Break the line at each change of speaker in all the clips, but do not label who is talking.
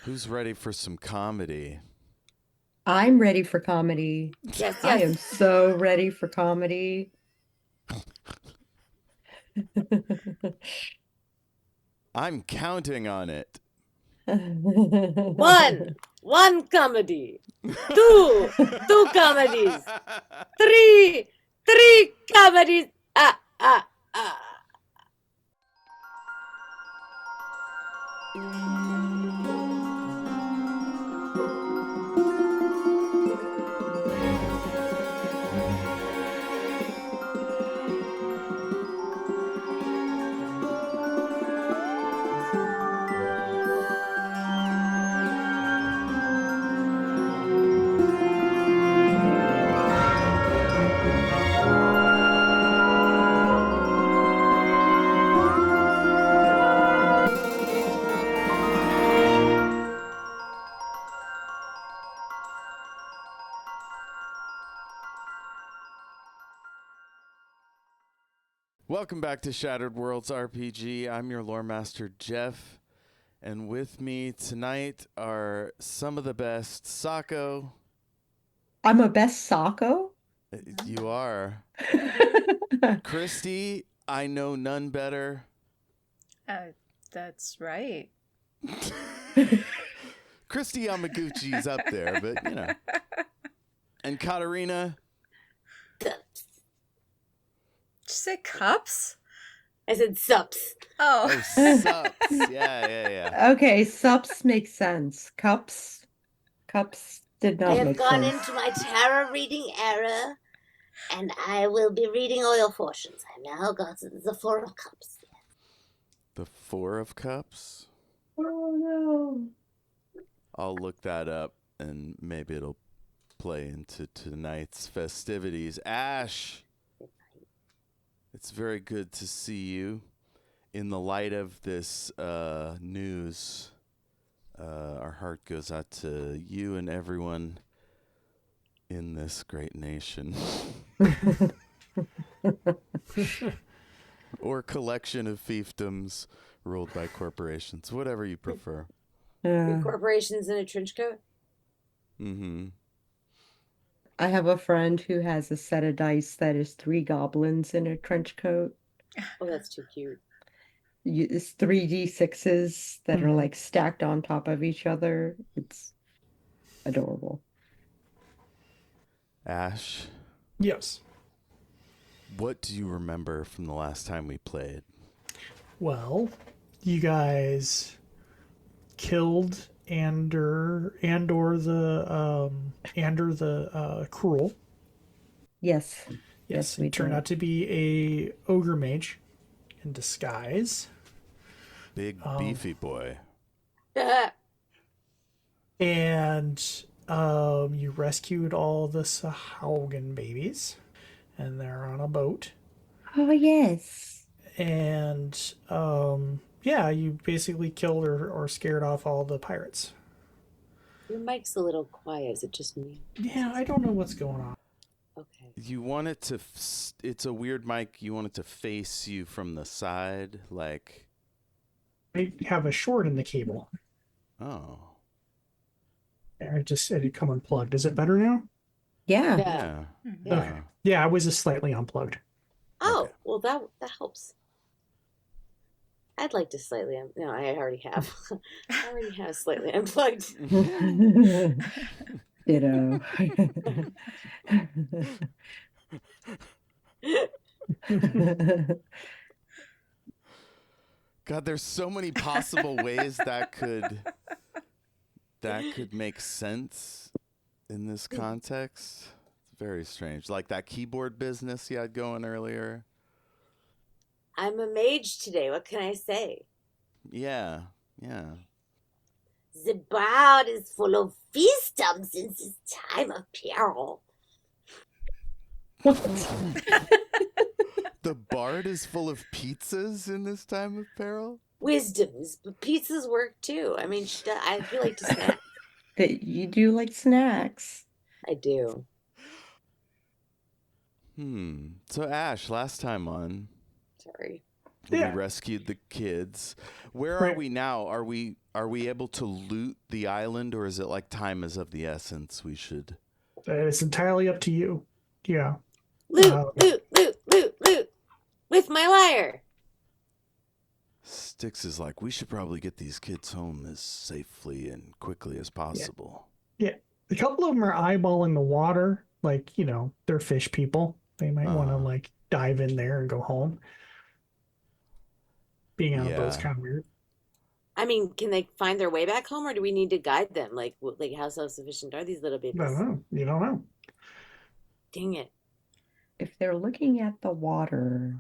Who's ready for some comedy?
I'm ready for comedy.
Yes,
I am
yes.
so ready for comedy.
I'm counting on it.
One comedy. Two comedies. Three comedies. Ah.
Welcome back to Shattered Worlds RPG. I'm your lore master, Jeff. And with me tonight are some of the best. Sako.
I'm a best Sako?
You are. Kristy, I know none better.
That's right.
Kristy Yamaguchi's up there, but you know. And Katarina.
Cups.
Did you say cups?
I said sups.
Oh.
Sups. Yeah.
Okay, sups makes sense. Cups did
I
not
have
make
gone
sense.
into my tarot reading era, and I will be reading oil fortunes. I now got the Four of Cups.
The Four of Cups.
Oh no.
I'll look that up and maybe it'll play into tonight's festivities. Ash, it's very good to see you. In the light of this news, our heart goes out to you and everyone in this great nation. Or collection of fiefdoms ruled by corporations, whatever you prefer.
Yeah.
Corporations in a trench coat?
Mm-hmm.
I have a friend who has a set of dice that is 3 goblins in a trench coat.
Oh, that's too cute.
It's 3d6s that are like stacked on top of each other. It's adorable.
Ash,
Yes.
what do you remember from the last time we played?
Well, you guys killed Ander the Cruel.
Yes.
Yes,
we
it turned
did.
out to be a ogre mage in disguise.
Big beefy boy.
And you rescued all the sahuagin babies, and they're on a boat.
Oh, yes.
And yeah, you basically killed or scared off all the pirates.
Your mic's a little quiet. Is it just me?
Yeah, I don't know what's going on.
Okay.
You want it to, it's a weird mic, you want it to face you from the side, like...
I have a short in the cable.
Oh.
I just said it come unplugged. Is it better now?
Yeah.
Yeah.
Okay. Yeah, I was just slightly unplugged.
Oh,
Okay.
well, that helps. I'd like to slightly... No, I already have. I already have slightly unplugged.
Ditto.
God, there's so many possible ways that could make sense in this context. It's very strange. Like that keyboard business you had going earlier.
I'm a mage today. What can I say?
Yeah.
The bard is full of fiefdoms in this time of peril.
The bard is full of pizzas in this time of peril?
Wisdoms, but pizzas work too. I mean, I feel like to snack.
That you do like snacks.
I do.
So Ash, last time on,
Sorry.
we rescued the kids. Where are we now? Are we Are we able to loot the island, or is it like time is of the essence? We should.
It's entirely up to you. Yeah.
Loot, loot with my lyre.
Styx is like, we should probably get these kids home as safely and quickly as possible.
Yeah. A couple of them are eyeballing the water, like, they're fish people. They might want to like dive in there and go home. Being on a boat's kind of weird.
I mean, can they find their way back home, or do we need to guide them? Like how self-sufficient are these little babies?
I don't know. You don't know.
Dang it.
If they're looking at the water,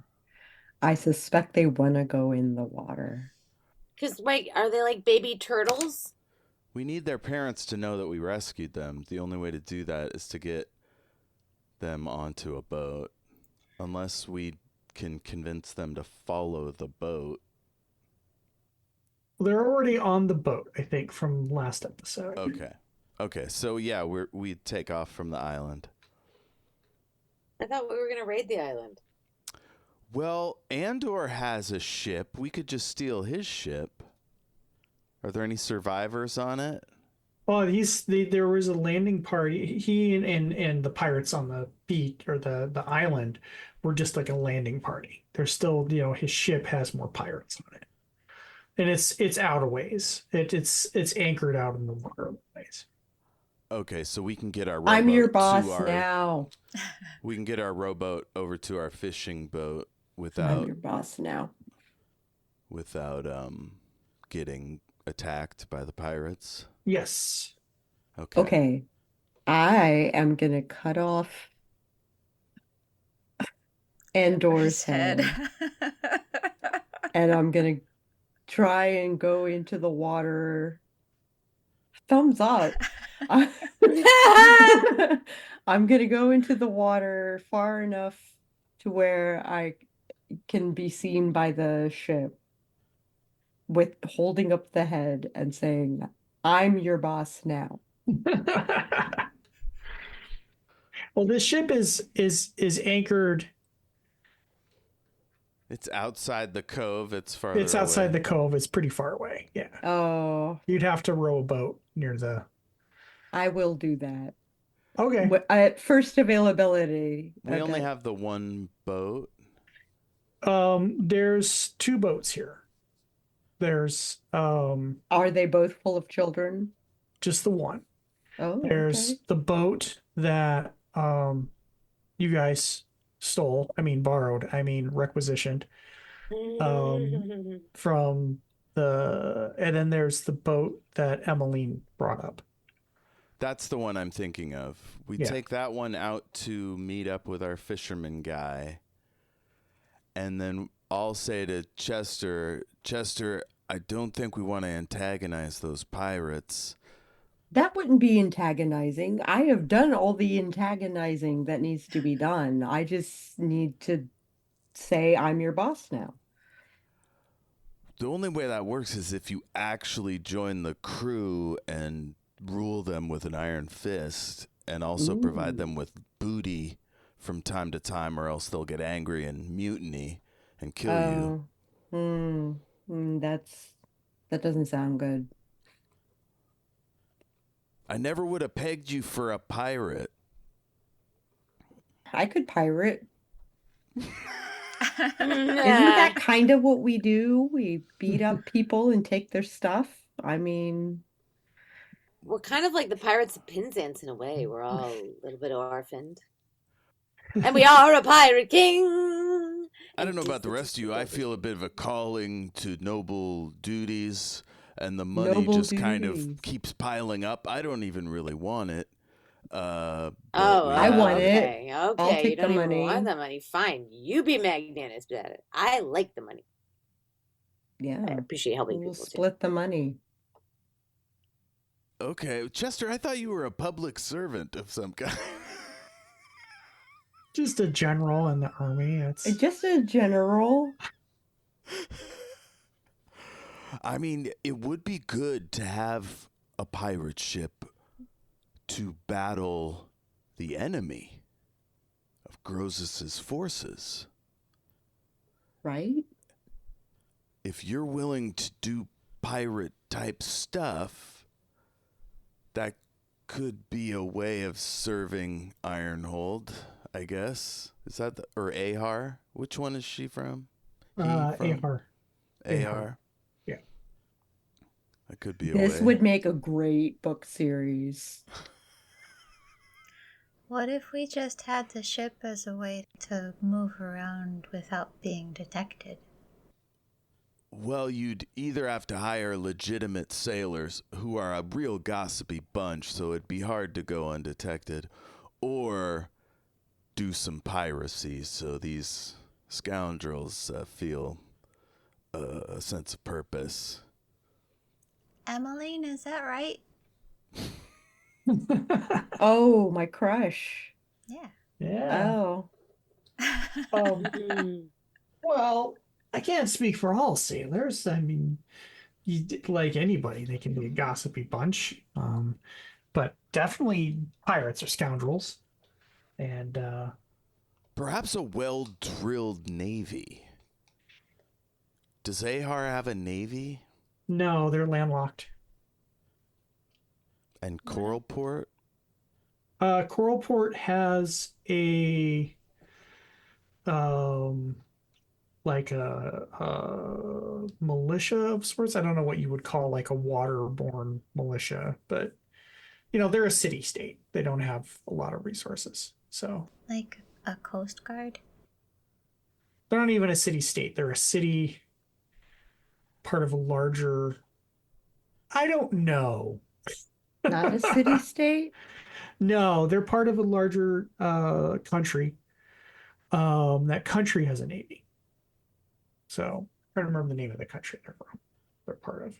I suspect they want to go in the water.
Because, are they like baby turtles?
We need their parents to know that we rescued them. The only way to do that is to get them onto a boat. Unless we can convince them to follow the boat.
They're already on the boat, I think, from last episode.
Okay. So yeah, we take off from the island.
I thought we were going to raid the island.
Well, Andor has a ship. We could just steal his ship. Are there any survivors on it?
Well, there was a landing party. He and the pirates on the beach or the island were just like a landing party. There's still, his ship has more pirates on it. And it's out a ways. It's anchored out in the water a ways.
Okay, so we can get our rowboat.
I'm your boss now.
We can get our rowboat over to our fishing boat
I'm
without
your boss now.
getting attacked by the pirates.
Yes.
Okay. I am gonna cut off Andor's head. And I'm gonna try and go into the water. Thumbs up. I'm gonna go into the water far enough to where I can be seen by the ship with holding up the head and saying, I'm your boss now.
Well, this ship is anchored.
It's outside the cove. It's farther
It's outside
away.
the cove. It's pretty far away. Yeah.
Oh,
You'd have to row a boat near the.
I will do that.
Okay.
At first availability.
We only have the one boat.
There's two boats here. There's
Are they both full of children?
just the one.
Oh,
There's
okay.
the boat that you guys borrowed, requisitioned from and then there's the boat that Emmeline brought up.
That's the one I'm thinking of. We take that one out to meet up with our fisherman guy. And then I'll say to Chester, I don't think we want to antagonize those pirates.
That wouldn't be antagonizing. I have done all the antagonizing that needs to be done. I just need to say I'm your boss now.
The only way that works is if you actually join the crew and rule them with an iron fist and also provide them with booty from time to time, or else they'll get angry and mutiny and kill you.
That doesn't sound good.
I never would have pegged you for a pirate.
I could pirate. Isn't that kind of what we do? We beat up people and take their stuff. I mean,
we're kind of like the Pirates of Penzance in a way. We're all a little bit orphaned. And we are a pirate king.
I don't know about the rest of you. I feel a bit of a calling to noble duties, and the money kind of keeps piling up. I don't even really want it.
I want it.
Okay,
I'll take
you don't
the
even
money.
want the money. Fine, you be magnanimous about it. I like the money.
Yeah,
I appreciate helping
we'll
people
split the money.
Okay, Chester, I thought you were a public servant of some kind.
Just a general in the army. It's
Just a general.
I mean, it would be good to have a pirate ship to battle the enemy of Grossus's forces.
Right?
If you're willing to do pirate type stuff, that could be a way of serving Ironhold, I guess. Is that or Ahar? Which one is she from?
Ahar.
Ahar.
Yeah.
That could be a
This
way.
would make a great book series.
What if we just had the ship as a way to move around without being detected?
Well, you'd either have to hire legitimate sailors who are a real gossipy bunch, so it'd be hard to go undetected, or do some piracy so these scoundrels feel a sense of purpose.
Emmeline, is that right?
Oh, my crush.
Yeah.
Yeah.
Oh.
Well, I can't speak for all sailors. I mean, like anybody, they can be a gossipy bunch. But definitely pirates are scoundrels. And
Perhaps a well-drilled navy. Does Ahar have a navy?
no, they're landlocked.
And Coralport?
Coralport has a like a militia of sorts. I don't know what you would call like a waterborne militia, but they're a city state. They don't have a lot of resources. So
Like a coast guard?
they're not even a city state. They're a city part of a larger, I don't know.
Not a city state?
No, they're part of a larger country. That country has a navy. So I'm trying to remember the name of the country they're part of.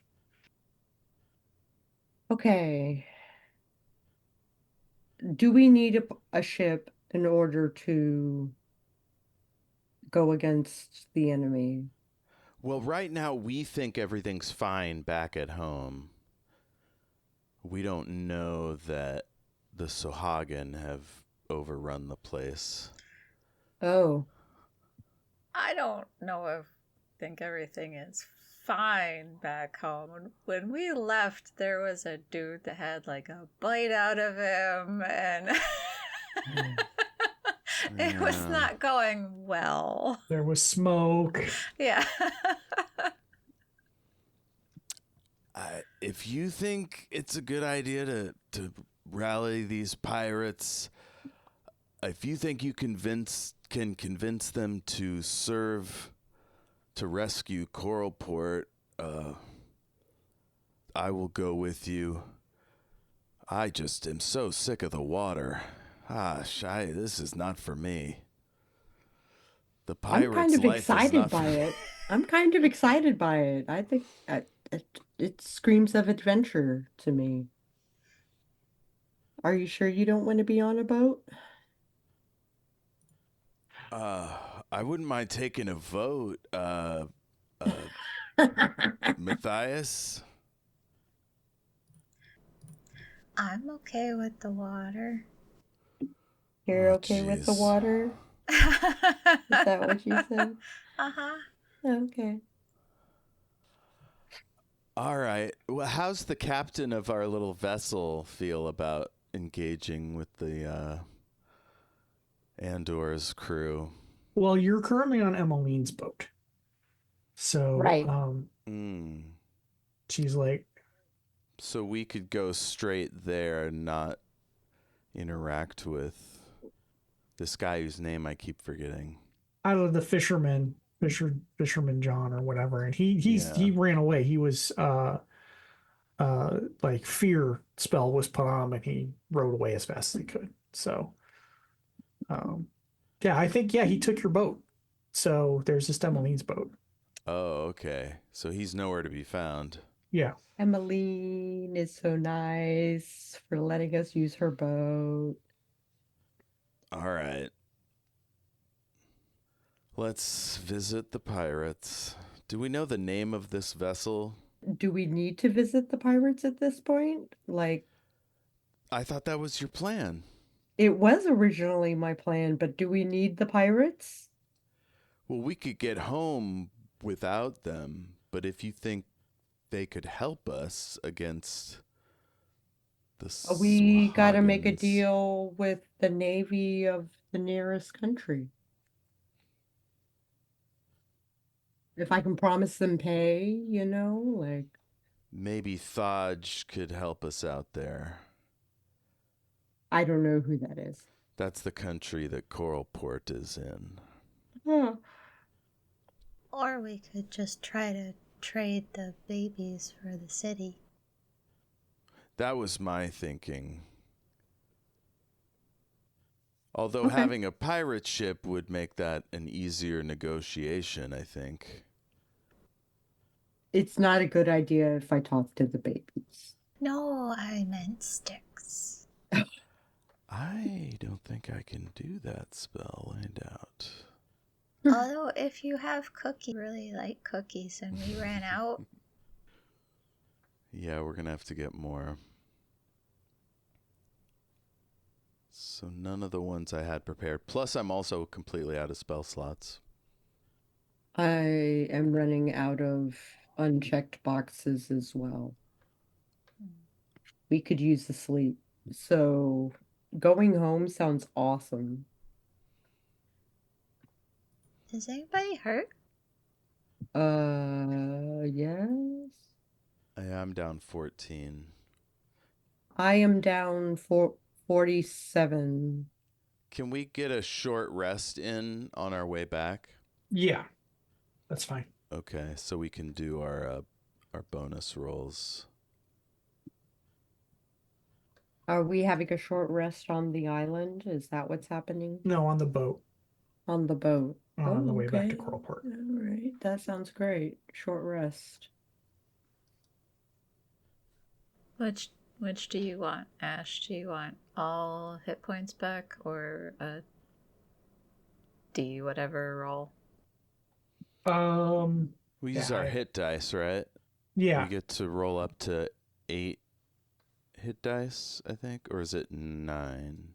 Okay. Do we need a ship in order to go against the enemy?
Well, right now we think everything's fine back at home. We don't know that the Sahuagin have overrun the place.
Oh.
I don't know if think everything is fine back home. When we left, there was a dude that had like a bite out of him, and it was
Yeah.
not going well.
There was smoke.
Yeah.
If you think it's a good idea to rally these pirates, if you think you can convince them to rescue Coralport, I will go with you. I just am so sick of the water. This is not for me. The pirates'
I'm kind of
life is
excited
not
by
for
it. I'm kind of excited by it. I think it screams of adventure to me. Are you sure you don't want to be on a boat?
I wouldn't mind taking a vote. Matthias?
I'm okay with the water.
You're
Oh,
okay with the
jeez.
water? Is that what you said?
Uh-huh.
Okay.
All right. Well, how's the captain of our little vessel feel about engaging with the Andor's crew?
Well, you're currently on Emmeline's boat. So
Right.
she's like,
So we could go straight there and not interact with this guy whose name I keep forgetting.
out of the fisherman John or whatever, and he ran away. He was like fear spell was put on him, and he rode away as fast as he could. So I think he took your boat. So there's just Emmeline's boat.
Oh, okay. So he's nowhere to be found.
Yeah.
Emmeline is so nice for letting us use her boat.
All right. Let's visit the pirates. Do we know the name of this vessel?
Do we need to visit the pirates at this point? Like,
I thought that was your plan.
it was originally my plan, but do we need the pirates?
Well, we could get home without them, but if you think they could help us against the
We gotta make a
sahuagins.
deal with the navy of the nearest country. If I can promise them pay, like
Maybe Thaj could help us out there.
I don't know who that is.
That's the country that Coralport is in.
Huh.
Or we could just try to trade the babies for the city.
That was my thinking. Although
Okay.
having a pirate ship would make that an easier negotiation, I think.
It's not a good idea if I talk to the babies.
No, I meant sticks.
I don't think I can do that spell. I doubt.
Although, if you have cookies, I really like cookies, and we ran out.
Yeah, we're going to have to get more. So none of the ones I had prepared. Plus, I'm also completely out of spell slots.
I am running out of unchecked boxes as well. We could use the sleep. So going home sounds awesome.
Is anybody hurt?
Yes.
I am down 14.
I am down for 47.
Can we get a short rest in on our way back?
Yeah, that's fine.
Okay, so we can do our bonus rolls.
Are we having a short rest on the island? Is that what's happening?
No, on the boat
On the boat.
on the way back to
okay.
Coralport.
All right, that sounds great. Short rest.
Which do you want, Ash? Do you want all hit points back or a D whatever roll?
We use
Yeah,
our hit dice, right?
Yeah.
We get to roll up to 8 hit dice, I think, or is it 9?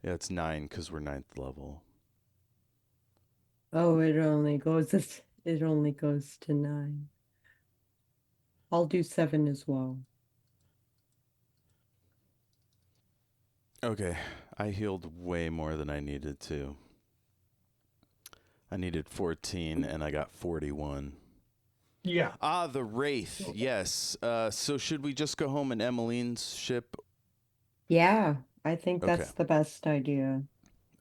Yeah, it's 9 because we're 9th level.
Oh, it only goes to 9. I'll do 7 as well.
Okay, I healed way more than I needed to. I needed 14 and I got 41.
Yeah.
Ah, the Wraith. Yes. So should we just go home in Emmeline's ship?
Yeah, I think
Okay.
that's the best idea.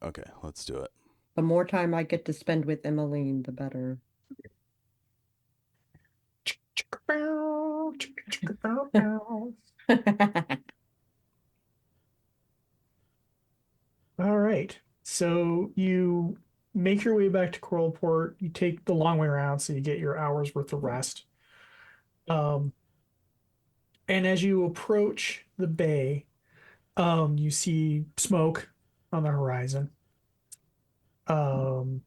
Okay, let's do it.
The more time I get to spend with Emmeline, the better.
All right. So you make your way back to Coralport. You take the long way around, so you get your hour's worth of rest. And as you approach the bay, you see smoke on the horizon. And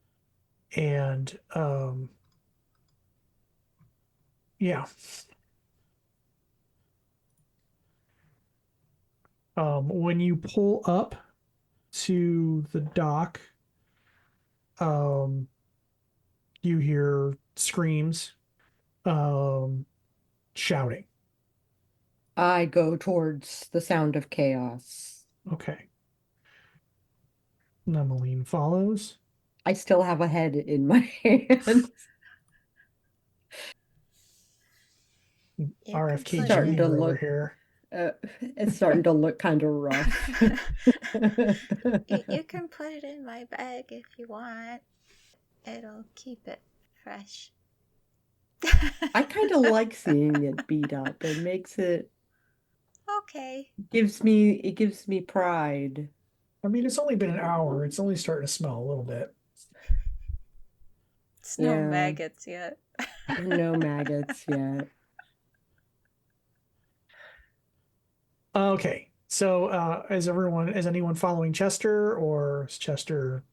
yeah. When you pull up to the dock, you hear screams, shouting.
I go towards the sound of chaos.
Okay. Emmeline follows.
I still have a head in my hands.
RFK
Starting to
Jr. over
look-
here.
It's starting to look kind of rough.
You can put it in my bag if you want. It'll keep it fresh.
I kind of like seeing it beat up. It makes it
Okay.
gives me pride.
I mean, it's only been an hour. It's only starting to smell a little bit.
It's no
Yeah.
maggots yet.
No maggots yet.
Okay. So, is anyone following Chester, or is Chester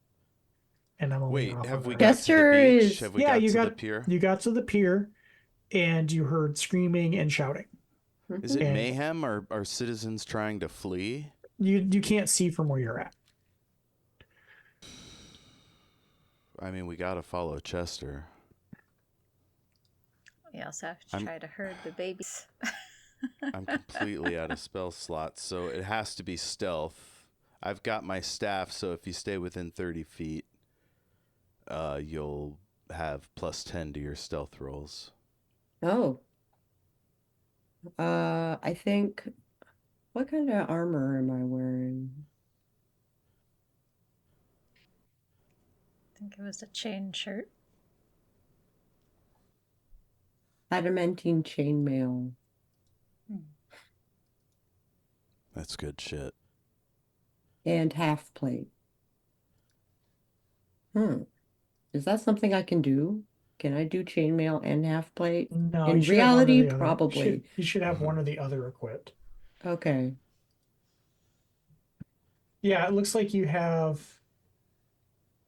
and Emmeline
Wait,
off
have
of
we
her?
got to
Chester
the beach?
is-
Have we
Yeah,
got
you
to
got-
the pier?
You got to the pier, and you heard screaming and shouting.
Is it
And-
mayhem or are citizens trying to flee?
You can't see from where you're at.
I mean, we got to follow Chester.
We also have to
I'm-
try to herd the babies.
I'm completely out of spell slots, so it has to be stealth. I've got my staff, so if you stay within 30 feet, you'll have +10 to your stealth rolls.
Oh. I think, what kind of armor am I wearing?
I think it was a chain shirt.
Adamantine chainmail.
That's good shit.
And half plate. Is that something I can do? Can I do chainmail and half plate?
No,
In
you should have one or
reality,
the other.
probably.
You should have one or the other equipped.
Okay.
Yeah, it looks like you have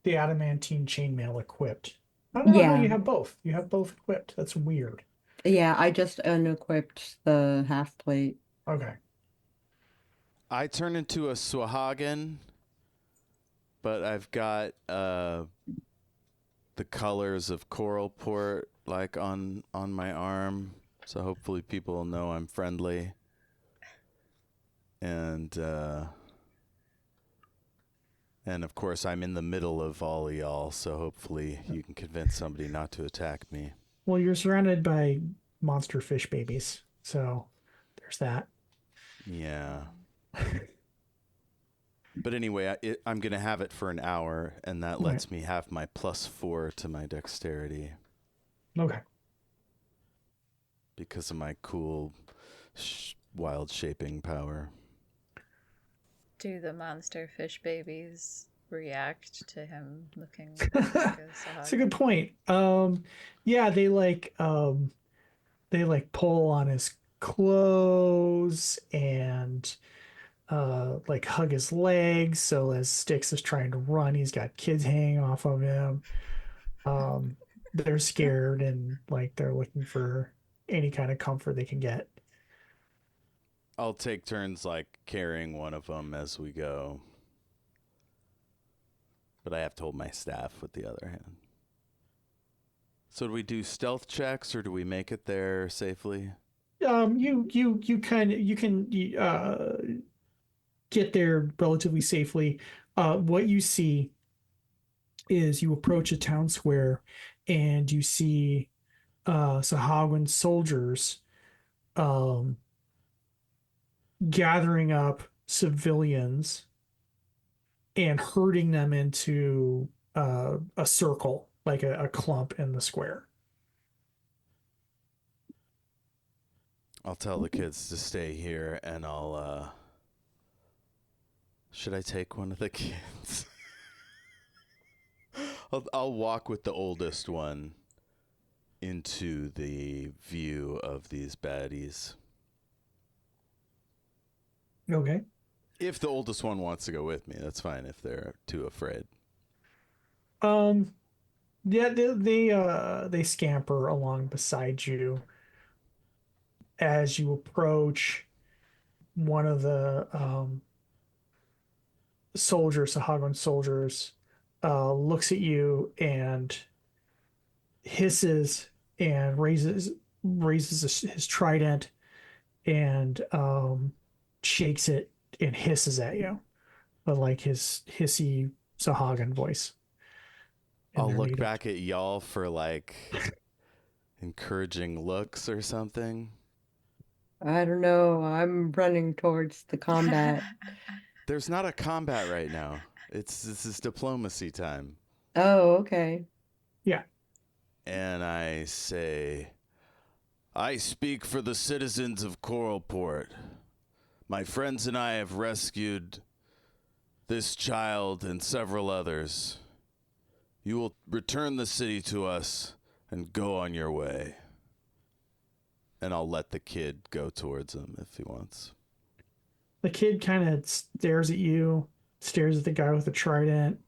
the adamantine chainmail equipped. I don't know how you
Yeah.
have both. You have both equipped. That's weird.
Yeah, I just unequipped the half plate.
Okay.
I turn into a sahagin, but I've got the colors of Coralport like on my arm, so hopefully people will know I'm friendly. And of course I'm in the middle of all of y'all, so hopefully you can convince somebody not to attack me.
Well, you're surrounded by monster fish babies, so there's that.
Yeah. But anyway, I'm going to have it for an hour, and that lets me have my +4 to my dexterity.
Okay.
Because of my cool wild shaping power.
Do the monster fish babies react to him looking like a
That's a good point. Yeah, they pull on his clothes and like hug his legs. So as Styx is trying to run, he's got kids hanging off of him. They're scared and like they're looking for any kind of comfort they can get.
I'll take turns like carrying one of them as we go. But I have to hold my staff with the other hand. So do we do stealth checks or do we make it there safely?
You can get there relatively safely. What you see is you approach a town square and you see Sahuagin soldiers gathering up civilians and herding them into a circle, like a clump in the square.
I'll tell the kids to stay here and I'll should I take one of the kids? I'll walk with the oldest one into the view of these baddies.
Okay.
If the oldest one wants to go with me, that's fine if they're too afraid.
Yeah, they scamper along beside you. As you approach, one of the Sahuagin soldiers, looks at you and hisses and raises his trident and shakes it and hisses at you, but like his hissy Sahuagin voice.
I'll look back at y'all for like encouraging looks or something.
I don't know. I'm running towards the combat.
There's not a combat right now. This is diplomacy time.
Oh, okay.
Yeah.
And I say, I speak for the citizens of Coralport. My friends and I have rescued this child and several others. You will return the city to us and go on your way. And I'll let the kid go towards him if he wants.
The kid kind of stares at you, stares at the guy with the trident,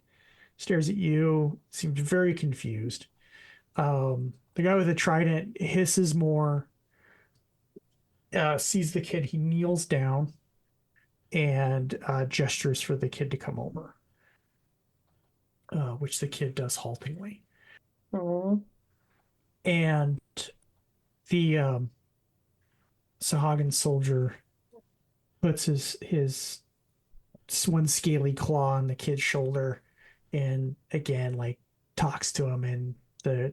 stares at you, seems very confused. The guy with the trident hisses more, sees the kid, he kneels down and gestures for the kid to come over, which the kid does haltingly.
Oh.
And The Sahagin soldier puts his one scaly claw on the kid's shoulder, and again, like, talks to him in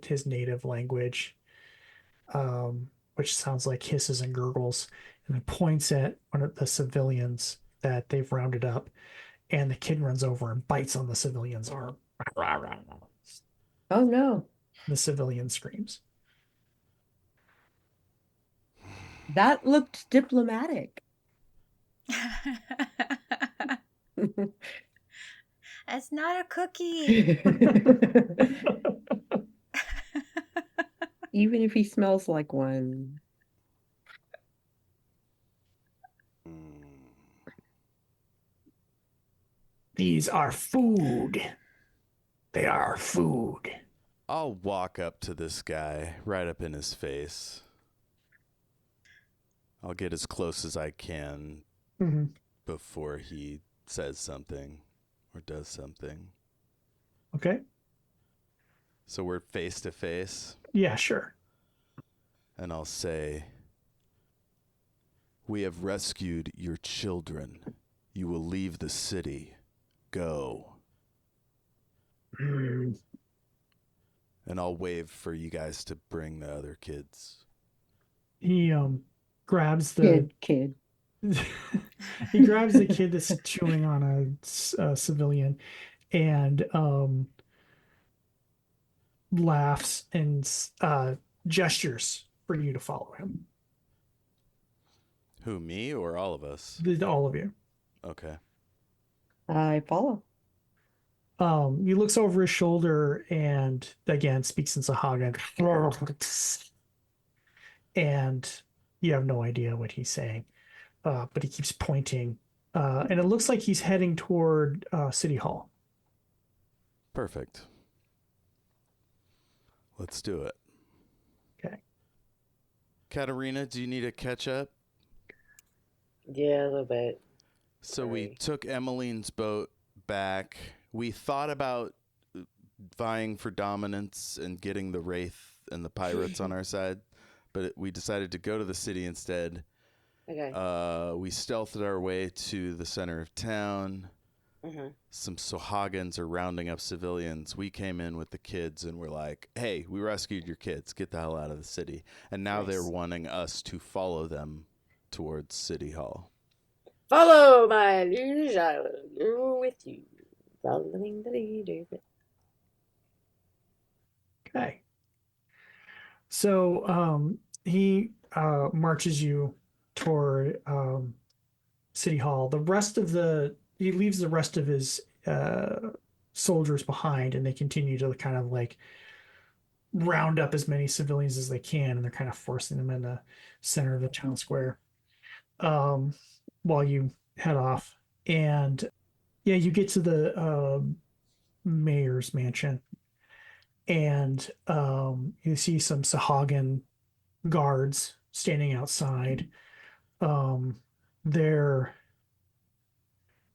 his native language, which sounds like hisses and gurgles, and then points at one of the civilians that they've rounded up, and the kid runs over and bites on the civilian's arm.
Oh no.
The civilian screams.
That looked diplomatic.
It's not a cookie.
Even if he smells like one.
These are food. They are food.
I'll walk up to this guy, right up in his face. I'll get as close as I can before he says something or does something.
Okay.
So we're face to face.
Yeah, sure.
And I'll say, "We have rescued your children. You will leave the city. Go." And I'll wave for you guys to bring the other kids.
He grabs the
kid.
he grabs the kid that's chewing on a civilian, and laughs and gestures for you to follow him.
Who, me or all of us?
All of you.
Okay.
I follow.
He looks over his shoulder and again speaks in Sahagin. And you have no idea what he's saying. But he keeps pointing. And it looks like he's heading toward City Hall.
Perfect. Let's do it.
Okay.
Katarina, do you need a catch up?
Yeah, a little bit.
So we took Emmeline's boat back. We thought about vying for dominance and getting the Wraith and the pirates on our side, but we decided to go to the city instead.
Okay.
We stealthed our way to the center of town. Some sahuagins are rounding up civilians. We came in with the kids and we're like, "Hey, we rescued your kids. Get the hell out of the city." And now they're wanting us to follow them towards City Hall.
Follow my liege, I will go with you. Following the leader.
Okay. So he marches you toward City Hall. He leaves the rest of his soldiers behind, and they continue to kind of like round up as many civilians as they can, and they're kind of forcing them in the center of the town square while you head off. And yeah, you get to the mayor's mansion, and you see some Sahagin guards standing outside. They're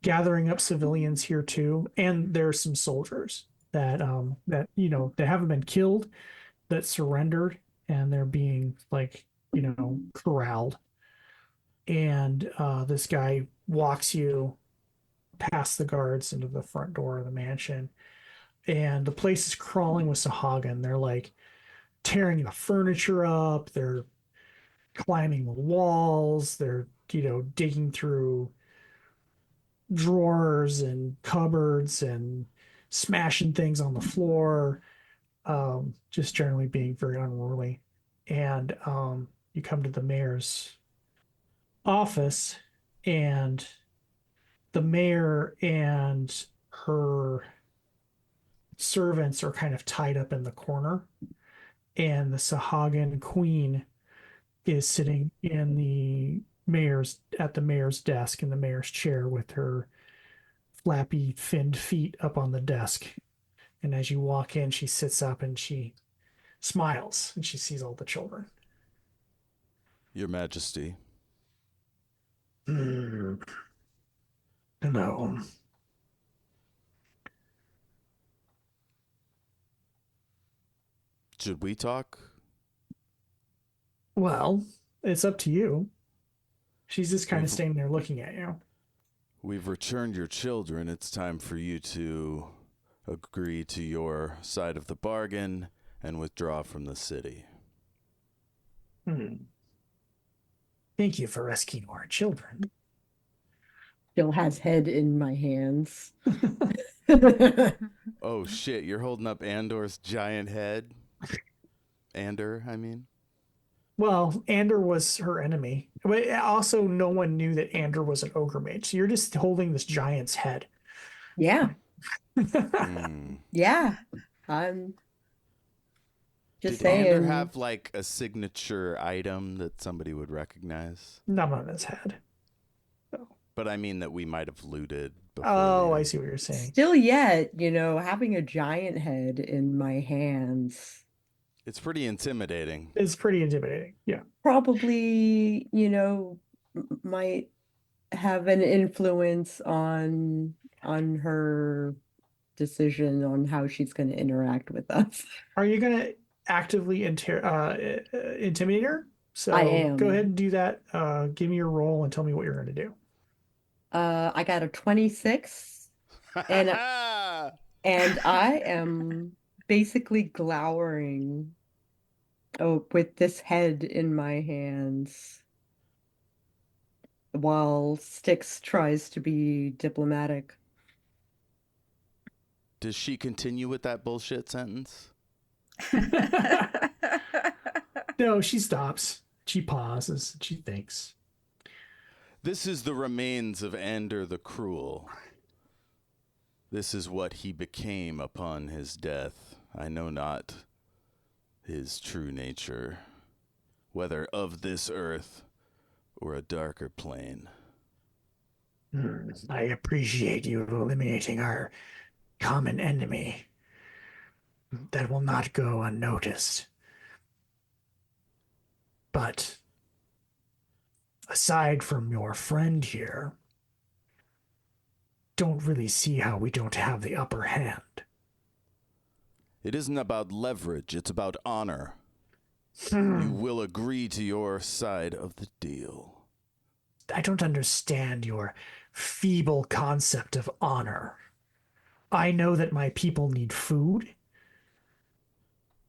gathering up civilians here too, and there's some soldiers that that haven't been killed, that surrendered, and they're being corralled. And this guy walks you past the guards into the front door of the mansion, and the place is crawling with Sahagin. They're like tearing the furniture up, they're climbing the walls, they're digging through drawers and cupboards and smashing things on the floor, just generally being very unruly. And you come to the mayor's office, and the mayor and her servants are kind of tied up in the corner, and the Sahagin queen is sitting at the mayor's desk, in the mayor's chair, with her flappy finned feet up on the desk. And as you walk in, she sits up and she smiles, and she sees all the children.
Your Majesty.
No.
Should we talk?
Well, it's up to you. She's just kind of
We've-
standing there looking at you.
We've returned your children. It's time for you to agree to your side of the bargain and withdraw from the city.
Thank you for rescuing our children.
Still has head in my hands.
Oh shit, you're holding up Andor's giant head? Andor, I mean?
Well, Ander was her enemy. But also, no one knew that Ander was an ogre mage. So you're just holding this giant's head.
Yeah,
Hmm.
yeah. I'm just
Did
saying.
Ander have like a signature item that somebody would recognize?
Not on his head.
But I mean that we might have looted before.
Oh,
you-
I see what you're saying.
Still yet, having a giant head in my hands
It's pretty intimidating.
It's pretty intimidating. Yeah.
probably, might have an influence on her decision on how she's going to interact with us.
Are you going to actively intimidate her? So
I am.
Go ahead and do that. Give me your roll and tell me what you're going to do.
I got a 26 and I am basically glowering with this head in my hands while Styx tries to be diplomatic.
Does she continue with that bullshit sentence?
No, she stops. She pauses. She thinks.
This is the remains of Ander the Cruel. This is what he became upon his death. I know not his true nature, whether of this earth or a darker plane.
I appreciate you eliminating our common enemy. That will not go unnoticed. But aside from your friend here, don't really see how we don't have the upper hand.
It isn't about leverage, it's about honor. You will agree to your side of the deal.
I don't understand your feeble concept of honor. I know that my people need food,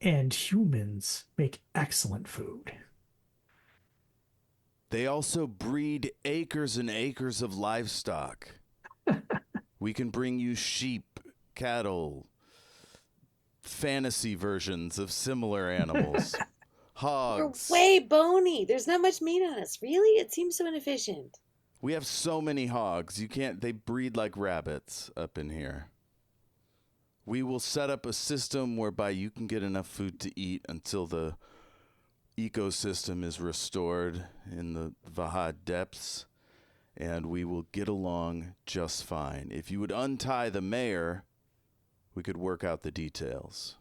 and humans make excellent food.
They also breed acres and acres of livestock. We can bring you sheep, cattle, fantasy versions of similar animals,
We're
hogs.
way bony. There's not much meat on us. Really? It seems so inefficient.
We have so many hogs. They breed like rabbits up in here. We will set up a system whereby you can get enough food to eat until the ecosystem is restored in the Vahad depths, and we will get along just fine. If you would untie the mayor, we could work out the details.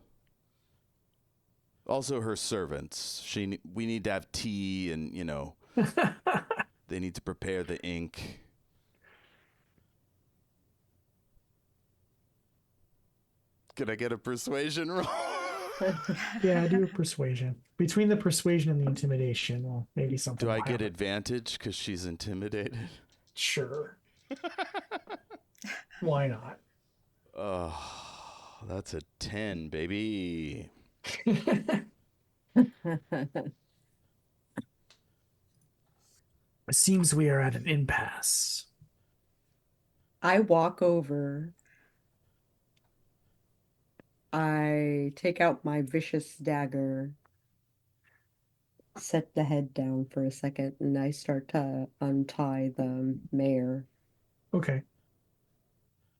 Also, her servants. We need to have tea, and they need to prepare the ink. Can I get a persuasion roll?
Yeah, do a persuasion. Between the persuasion and the intimidation, well, maybe something.
Do I
will
get
happen.
advantage because she's intimidated?
Sure. Why not?
Oh, that's a 10, baby.
It seems we are at an impasse.
I walk over. I take out my vicious dagger, set the head down for a second, and I start to untie the mayor.
Okay.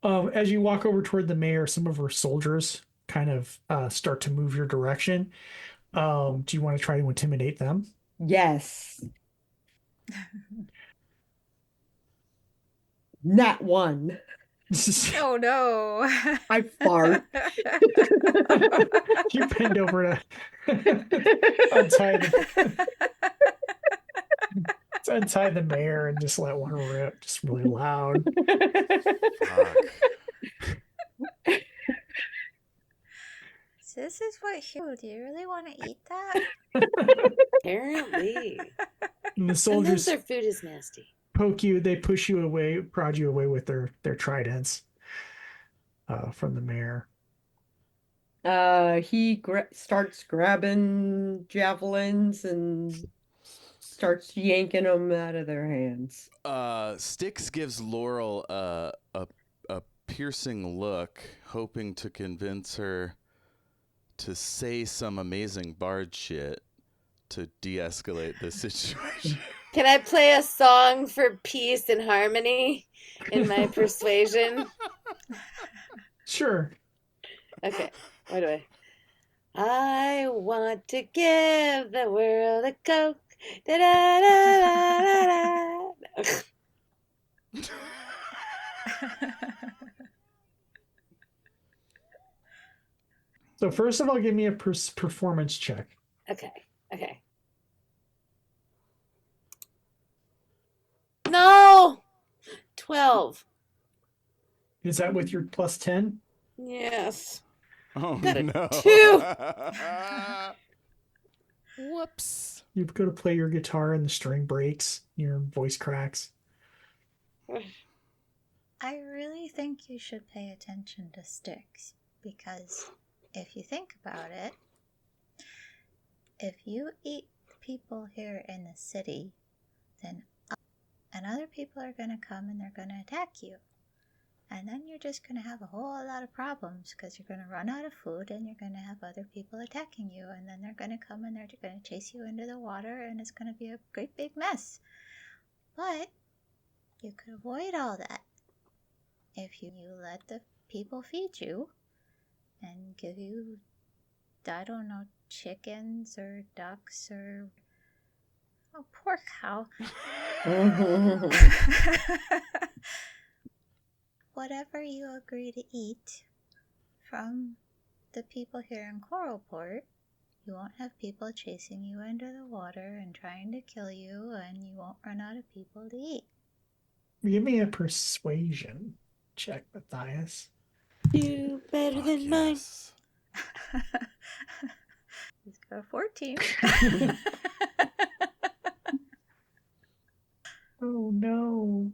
As you walk over toward the mayor, some of her soldiers kind of start to move your direction. Do you want to try to intimidate them?
Yes. Nat 1.
Oh no.
I fart.
You bend over to untie the mayor and just let one rip, just really loud.
Fuck.
This is what you do. You really want to eat that?
Apparently.
And the
Sometimes
soldiers
their food is nasty.
poke you, they push you away, prod you away with their tridents from the mayor.
He starts grabbing javelins and starts yanking them out of their hands.
Styx gives Laurel a piercing look, hoping to convince her to say some amazing bard shit to de-escalate the situation.
Can I play a song for peace and harmony in my persuasion?
Sure.
Okay, what do I want to give the world a Coke. Da, da, da, da, da, da.
So first of all, give me a performance check.
Okay. No! 12.
Is that with your plus 10?
Yes.
Oh,
Got a
no.
2.
Whoops.
You go to play your guitar and the string breaks, your voice cracks.
I really think you should pay attention to Styx, because if you think about it, if you eat people here in the city, then and other people are going to come and they're going to attack you. And then you're just going to have a whole lot of problems because you're going to run out of food and you're going to have other people attacking you. And then they're going to come and they're going to chase you into the water and it's going to be a great big mess. But you could avoid all that if you let the people feed you and give you, I don't know, chickens or ducks or... Oh, poor cow. Whatever you agree to eat from the people here in Coralport, you won't have people chasing you into the water and trying to kill you, and you won't run out of people to eat.
Give me a persuasion check, Matthias.
You better
Fuck
than mine.
yes.
He's got a 14.
Oh no.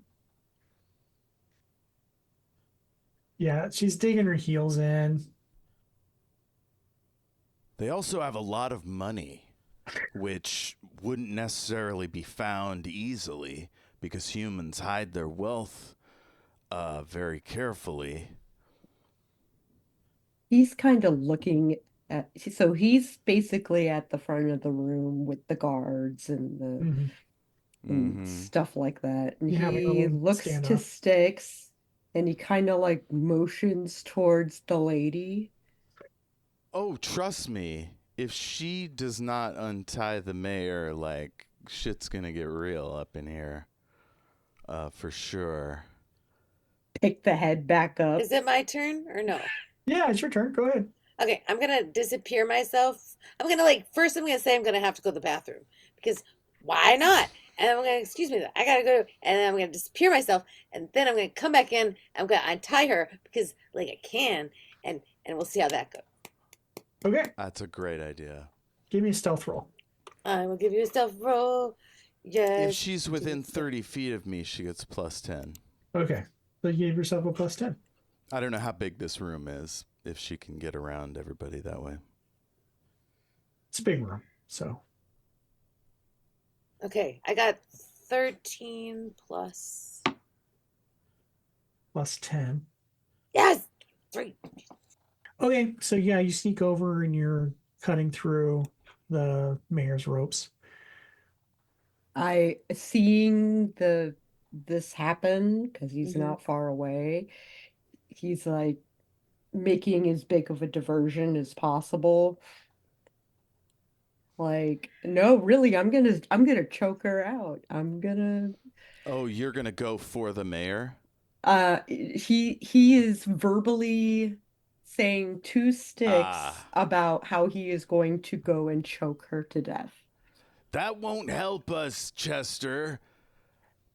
Yeah, she's digging her heels in.
They also have a lot of money, which wouldn't necessarily be found easily because humans hide their wealth very carefully.
He's kind of looking at, so he's basically at the front of the room with the guards and the
Mhm.
and stuff like that. And
You have a
he
little
looks to
standoff.
Styx and he kind of like motions towards the lady.
Oh, trust me, if she does not untie the mayor, like, shit's gonna get real up in here. For sure.
Pick the head back up.
Is it my turn or no?
Yeah, it's your turn. Go ahead.
Okay, I'm gonna disappear myself. I'm gonna first I'm gonna say I'm gonna have to go to the bathroom because why not? And I'm gonna excuse me, I gotta go, and then I'm gonna disappear myself, and then I'm gonna come back in. I'm gonna untie her because I can, and we'll see how that goes.
Okay,
That's a great idea.
give me a stealth roll.
I will give you a stealth roll. Yes.
If she's within 30 feet of me, she gets plus 10.
Okay, so you gave yourself a plus 10.
I don't know how big this room is, if she can get around everybody that way.
It's a big room, so.
Okay, I got 13 plus.
Plus 10.
Yes, 3.
Okay, so yeah, you sneak over and you're cutting through the mayor's ropes.
Seeing this happen because he's
Mhm.
not far away, he's like making as big of a diversion as possible. Like, no, really, I'm gonna choke her out.
Oh, you're going to go for the mayor?
He is verbally saying to Styx about how he is going to go and choke her to death.
That won't help us, Chester.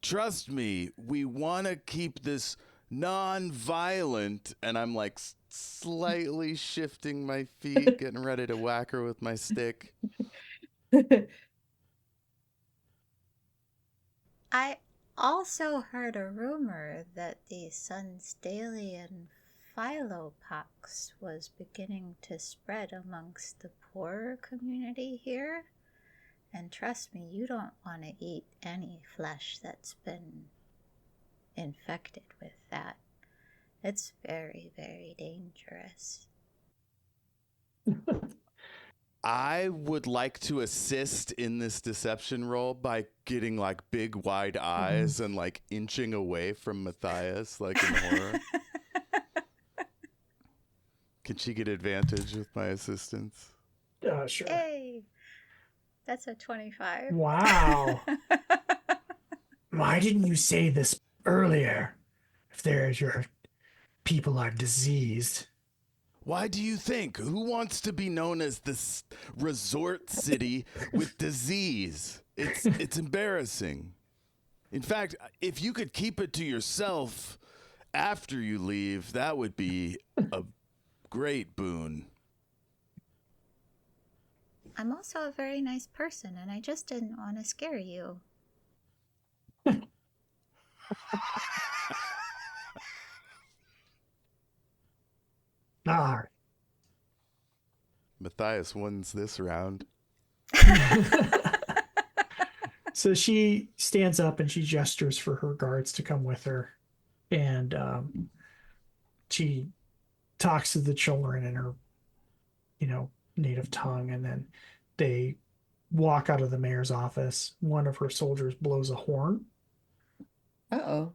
Trust me, we want to keep this non-violent, and I'm like slightly shifting my feet, getting ready to whack her with my stick.
I also heard a rumor that the Sunsdalian Philopox was beginning to spread amongst the poorer community here. And trust me, you don't want to eat any flesh that's been infected with that. It's very, very dangerous.
I would like to assist in this deception roll by getting like big wide eyes and like inching away from Matthias like in horror. Can she get advantage with my assistance?
Sure.
Hey! That's a 25.
Wow. Why didn't you say this earlier? If your people are diseased.
Why do you think? Who wants to be known as this resort city with disease? It's embarrassing. In fact, if you could keep it to yourself after you leave, that would be a great boon.
I'm also a very nice person, and I just didn't want to scare you.
All right.
Matthias wins this round.
So she stands up and she gestures for her guards to come with her. And she talks to the children in her, native tongue. And then they walk out of the mayor's office. One of her soldiers blows a horn.
Uh-oh.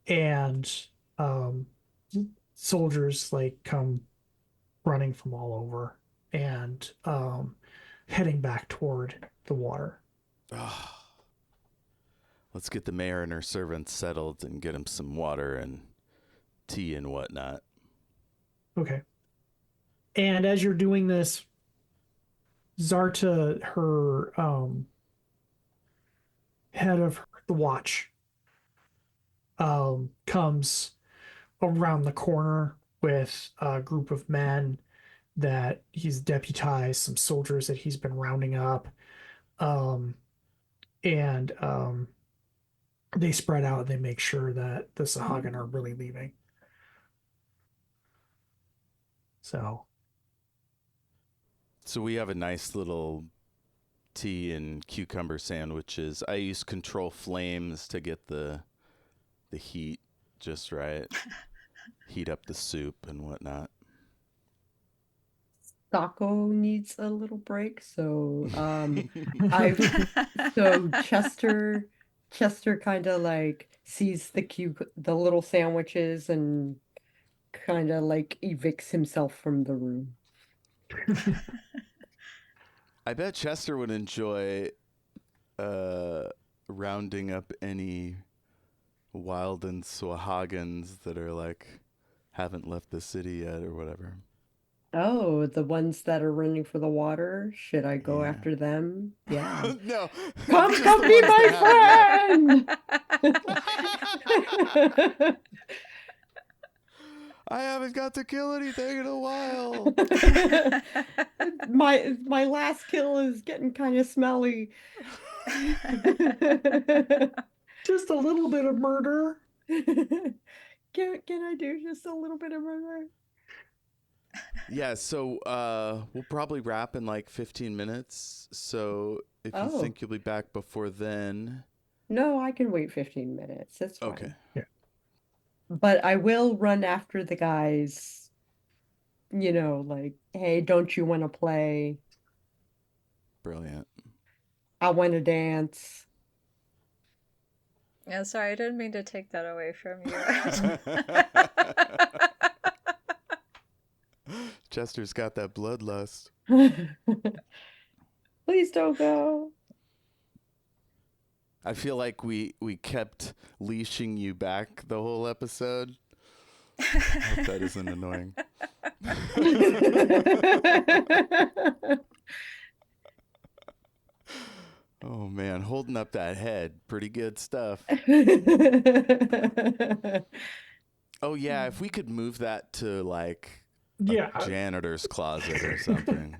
And soldiers come running from all over and heading back toward the water.
Let's get the mayor and her servants settled and get them some water and tea and whatnot.
Okay. And as you're doing this, Zarta, her head of the watch, comes around the corner with a group of men that he's deputized, some soldiers that he's been rounding up, and they spread out and they make sure that the Sahagin are really leaving. So
we have a nice little tea and cucumber sandwiches. I use control flames to get the heat just right. Heat up the soup and whatnot.
Sako needs a little break, so Chester kind of sees the little sandwiches and kind of evicts himself from the room.
I bet Chester would enjoy rounding up any wild and sahuagins that are haven't left the city yet or whatever.
Oh, the ones that are running for the water? Should I go
Yeah.
after them? Yeah.
No.
Come
just
be
the ones
my
that haven't
friend!
I haven't got to kill anything in a while.
My last kill is getting kind of smelly.
just a little bit of murder.
Can I do just a little bit of murder?
Yeah, so we'll probably wrap in 15 minutes. So if you think you'll be back before then.
No, I can wait 15 minutes. That's fine.
Okay.
Yeah.
But I will run after the guys, hey, don't you want to play?
Brilliant.
I want to dance.
Yeah, sorry, I didn't mean to take that away from you.
Chester's got that bloodlust.
Please don't go.
I feel like we kept leashing you back the whole episode. I hope that isn't annoying. Oh man, holding up that head. Pretty good stuff. Oh yeah, if we could move that to
Yeah,
janitor's closet or something.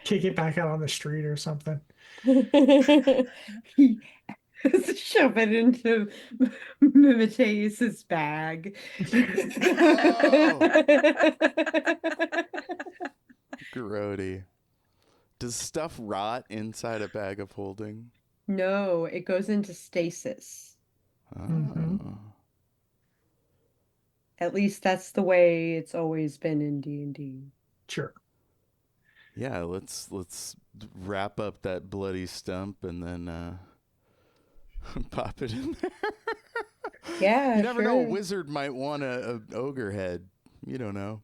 kick it back out on the street or something.
He shove it into Matthias's bag.
Grody. Does stuff rot inside a bag of holding?
No, it goes into stasis.
Mhm.
At least that's the way it's always been in D&D.
Sure.
Yeah, let's wrap up that bloody stump and then pop it in there.
Yeah,
You never know, a
sure.
wizard might want a ogre head. You don't know.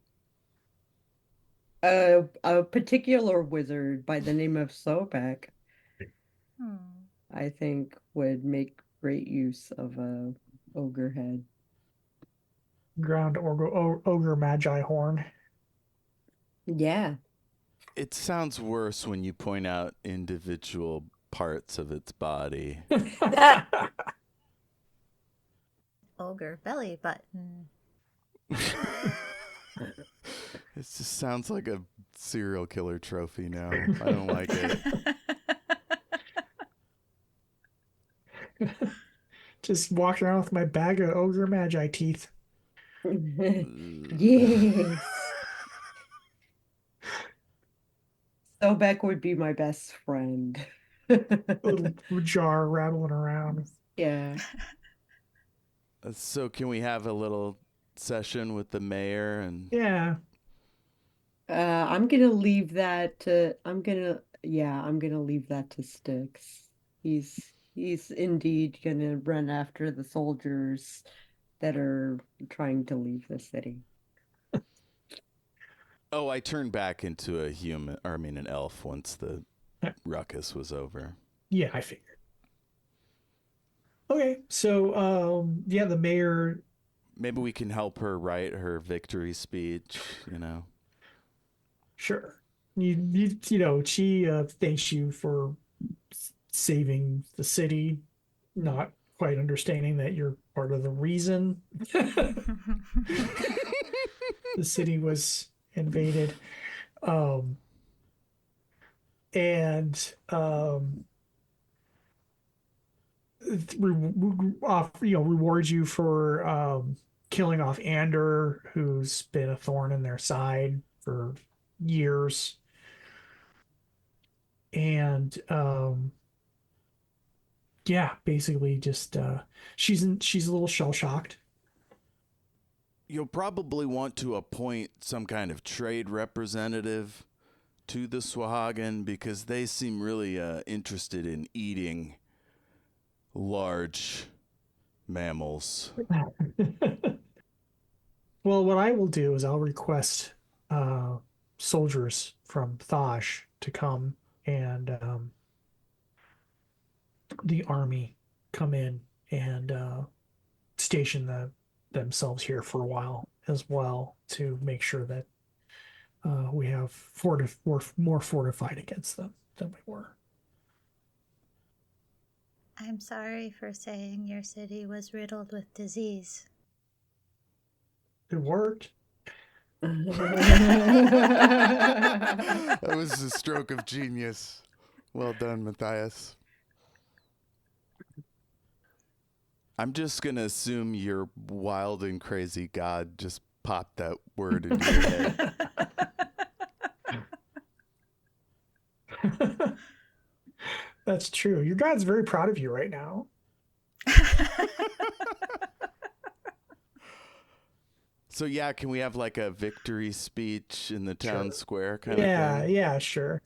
A particular wizard by the name of Sobek,
Hmm.
I think, would make great use of a ogre head.
Ground ogre magi horn.
Yeah.
It sounds worse when you point out individual parts of its body.
Ogre belly button.
It just sounds like a serial killer trophy now. I don't like it.
Just walking around with my bag of ogre magi teeth.
Yes. Sobek would be my best friend.
Little jar rattling around.
Yeah.
So can we have a little session with the mayor and
Yeah.
I'm gonna leave that to leave that to Styx. He's indeed gonna run after the soldiers that are trying to leave the city.
Oh, I turned back into a human, or I mean an elf once the ruckus was over.
Yeah, I figured. Okay, so yeah, the mayor.
Maybe we can help her write her victory speech, you know.
Sure. You know, she thanks you for saving the city, not quite understanding that you're part of the reason the city was invaded. And rewards you for killing off Ander, who's been a thorn in their side for years. And yeah, basically just she's a little shell shocked.
You'll probably want to appoint some kind of trade representative to the Swahagin because they seem really interested in eating large mammals.
Well, what I will do is I'll request soldiers from Thosh to come and the army come in and station themselves here for a while as well to make sure that we have we're more fortified against them than we were.
I'm sorry for saying your city was riddled with disease.
It worked.
That was a stroke of genius. Well done, Matthias. I'm just going to assume your wild and crazy god just popped that word into your head.
That's true. Your god's very proud of you right now.
So yeah, can we have like a victory speech in the town square kind of thing?
Yeah, sure.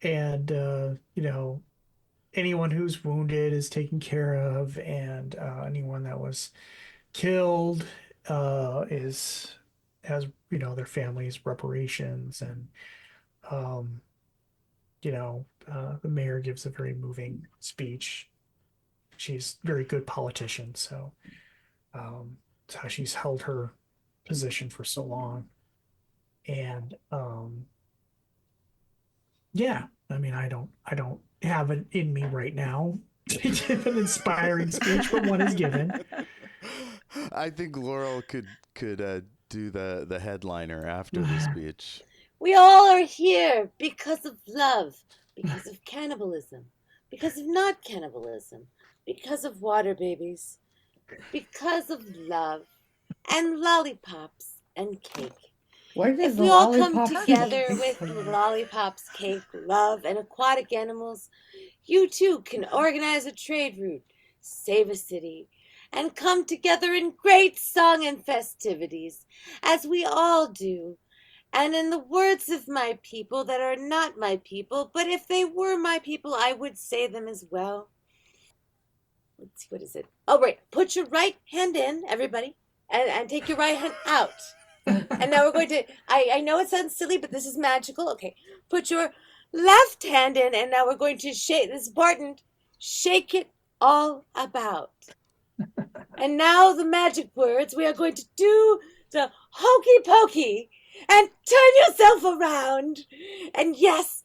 And you know, anyone who's wounded is taken care of, and anyone that was killed has you know their families reparations, and you know the mayor gives a very moving speech. She's a very good politician, so it's how she's held her position for so long. And yeah, I mean, I don't have it in me right now to give an inspiring speech, but one is given.
I think Laurel could do the headliner after the speech.
We all are here because of love, because of cannibalism, because of not cannibalism, because of water babies, because of love, and lollipops and cake.
Where did
If
the
we all come
lollipops
together
come
with
from?
lollipops, cake, love, and aquatic animals, you too can organize a trade route, save a city, and come together in great song and festivities, as we all do. And in the words of my people that are not my people, but if they were my people, I would say them as well. Let's see, what is it? Oh, right. Put your right hand in, everybody, and take your right hand out. And now we're going to, I know it sounds silly, but this is magical. Okay. Put your left hand in, and now we're going to shake, this is important, shake it all about. And now the magic words, we are going to do the hokey-pokey and turn yourself around. And yes,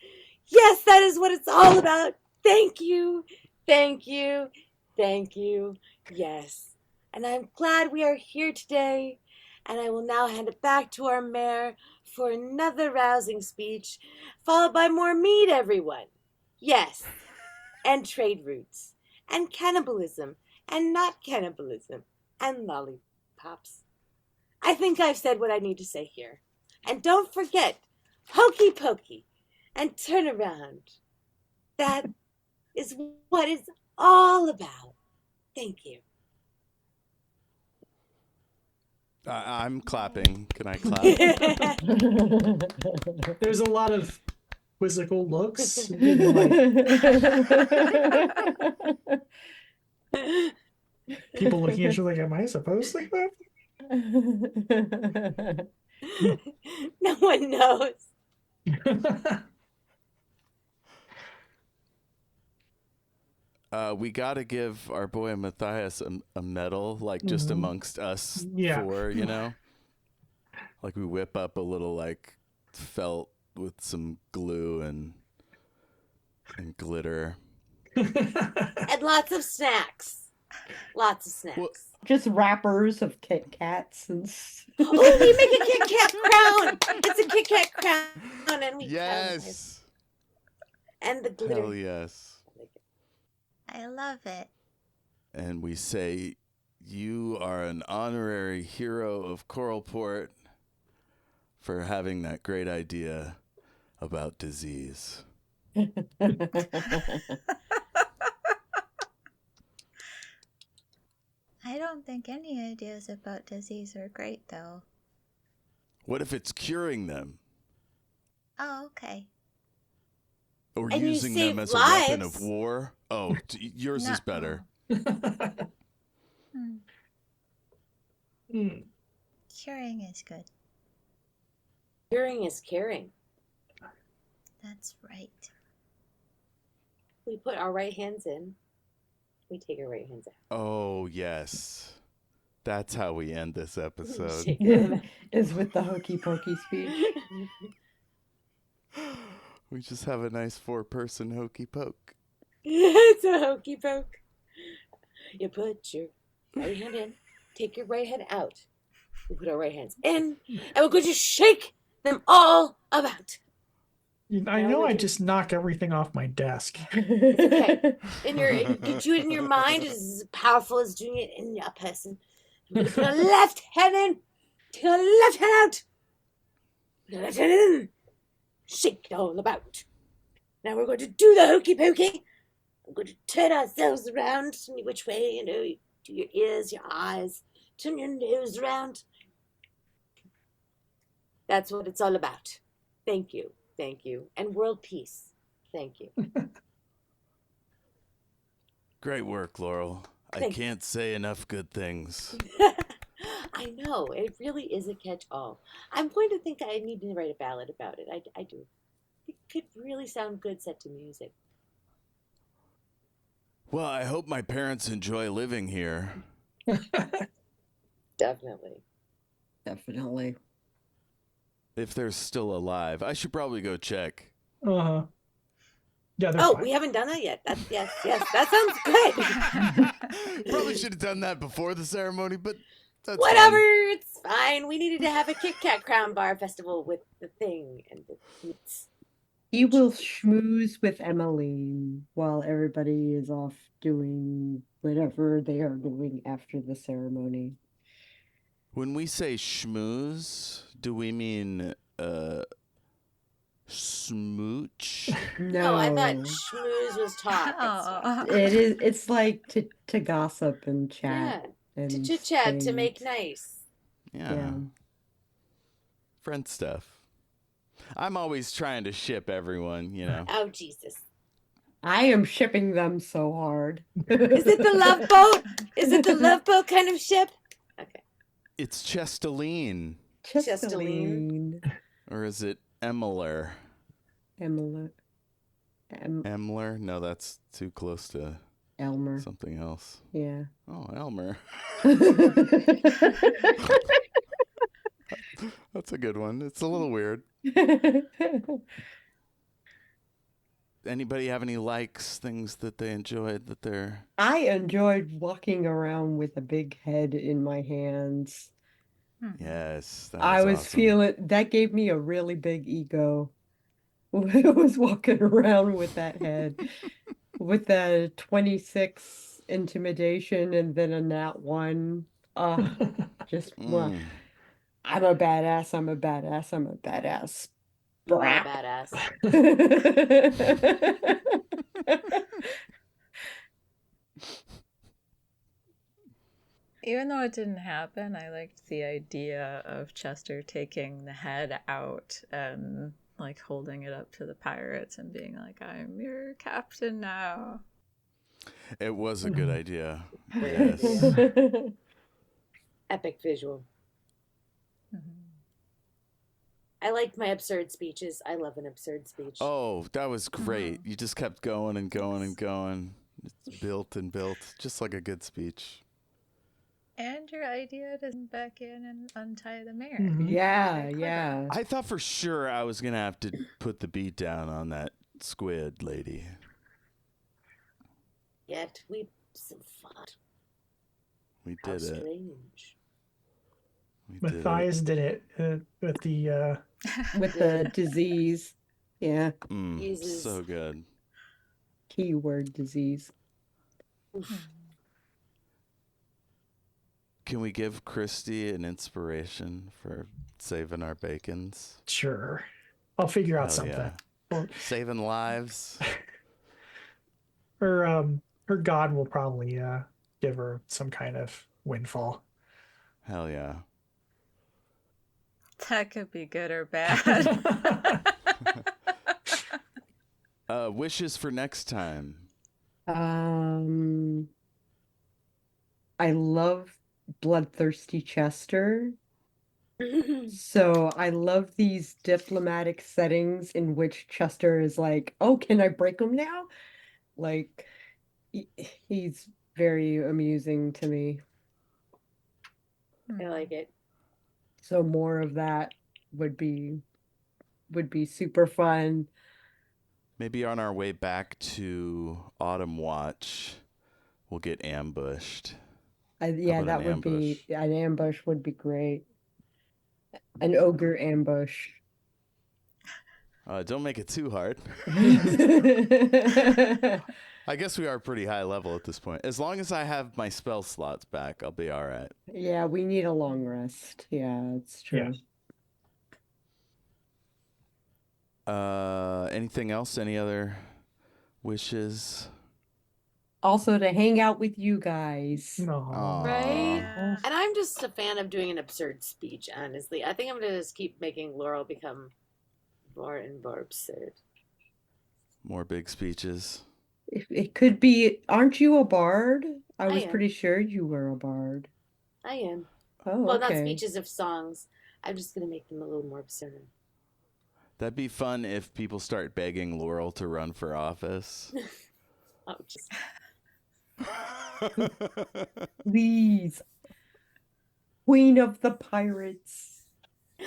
that is what it's all about. Thank you, thank you, thank you, yes. And I'm glad we are here today. And I will now hand it back to our mayor for another rousing speech, followed by more meat, everyone. Yes, and trade routes, and cannibalism, and not cannibalism, and lollipops. I think I've said what I need to say here. And don't forget, hokey-pokey, and turn around. That is what it's all about. Thank you.
I'm clapping. Can I clap?
There's a lot of quizzical looks. People looking at you like, am I supposed to clap?
No one knows.
We got to give our boy Matthias a medal, like just amongst us four, you know? Like we whip up a little like felt with some glue and glitter.
And lots of snacks. Lots of snacks.
Well,
Just wrappers of Kit Kats and
Oh, we make a Kit Kat crown. It's a Kit Kat crown. And we
yes.
And the glitter.
Hell yes.
I love it.
And we say, you are an honorary hero of Coralport for having that great idea about disease.
I don't think any ideas about disease are great, though.
What if it's curing them?
Oh, okay.
Or
And you
using
save
them as a weapon
lives.
of war? Oh, yours is better.
Curing is good.
Curing is caring.
That's right.
We put our right hands in. We take our right hands out.
Oh, yes. That's how we end this episode.
Is with the hokey-pokey speech.
We just have a nice 4-person hokey-poke.
It's a hokey-poke. You put your right hand in, take your right hand out. We put our right hands in, and we're going to shake them all about.
I know I just knock everything off my desk.
Okay. Do it in your mind is as powerful as doing it in a person. We're going to put our left hand in, take our left hand out. Put our left hand in, shake it all about. Now we're going to do the hokey-pokey. We're going to turn ourselves around any which way, you know, do your ears, your eyes, turn your nose around. That's what it's all about. Thank you. Thank you. And world peace. Thank you.
Great work, Laurel. I can't say enough good things.
I know. It really is a catch-all. I'm going to think I need to write a ballad about it. I do. It could really sound good set to music.
Well, I hope my parents enjoy living here.
Definitely.
Definitely.
If they're still alive. I should probably go check.
Uh-huh. Yeah, they're
Oh,
fine.
we haven't done that yet. That's, yes. That sounds good.
Probably should have done that before the ceremony, but That's
Whatever,
fine.
it's fine. We needed to have a Kit Kat Crown Bar festival with the thing and the meats.
He will schmooze with Emmeline while everybody is off doing whatever they are doing after the ceremony.
When we say schmooze, do we mean smooch?
No, I thought
No,
schmooze was talk and stuff.
it's like to gossip and
Yeah,
chat
to
and
chit chat, to make
things.
nice.
Yeah.
Yeah.
Friend stuff. I'm always trying to ship everyone, you know.
Oh, Jesus.
I am shipping them so hard.
Is it the love boat? Is it the love boat kind of ship? Okay.
It's Chesteline.
Chesteline.
Or is it Emmeler?
Emily.
Emler? No, that's too close to
Elmer.
something else.
Yeah.
Oh, Elmer. That's a good one. It's a little weird. Anybody have any likes, things that they enjoyed that they're...
I enjoyed walking around with a big head in my hands.
Yes, that
I was
awesome.
feeling that gave me a really big ego. I was walking around with that head with a 26 intimidation and then a nat 1. Just well,
Mm.
I'm a badass, I'm a badass, I'm a badass.
You are a
Brap.
badass.
Even though it didn't happen, I liked the idea of Chester taking the head out and like holding it up to the pirates and being like, "I'm your captain now."
It was a good idea.
Great
Yes.
idea. Epic visual. I liked my absurd speeches. I love an absurd speech.
Oh, that was great. You just kept going and going and going. It's built and built, just like a good speech.
And your idea to come back in and untie the mirror.
Yeah,
Very clever.
yeah.
I thought for sure I was going to have to put the beat down on that squid lady.
Yet we so fun.
We
How
did it.
strange.
We did it.
Matthias did it with the
With the disease. Yeah.
Uses-
So good.
Keyword disease.
Oof.
Can we give Kristy an inspiration for saving our bacons?
sure. I'll figure out
Hell
something.
yeah.
Well,
Saving lives.
her god will probably give her some kind of windfall.
Hell yeah.
That could be good or bad.
Wishes for next time.
I love Bloodthirsty Chester. So I love these diplomatic settings in which Chester is like, "Oh, can I break him now?" Like he's very amusing to me.
I like it.
So more of that would be super fun.
Maybe on our way back to Autumn Watch, we'll get ambushed.
Yeah,
about
that
an
would be
ambush?
an ambush would be great. An ogre ambush.
Don't make it too hard. I guess we are pretty high level at this point. As long as I have my spell slots back, I'll be all right.
Yeah, we need a long rest. Yeah, it's true.
Anything else? Any other wishes?
Also to hang out with you guys.
No.
Right?
Yeah.
And I'm just a fan of doing an absurd speech, honestly. I think I'm going to just keep making Laurel become more and more absurd.
More big speeches.
It could be, aren't you a bard? I was
am.
pretty sure you were a bard.
I am.
Oh,
Well, not
okay.
speeches of songs. I'm just going to make them a little more absurd.
That'd be fun if people start begging Laurel to run for office.
Oh, just...
Please. Queen of the Pirates.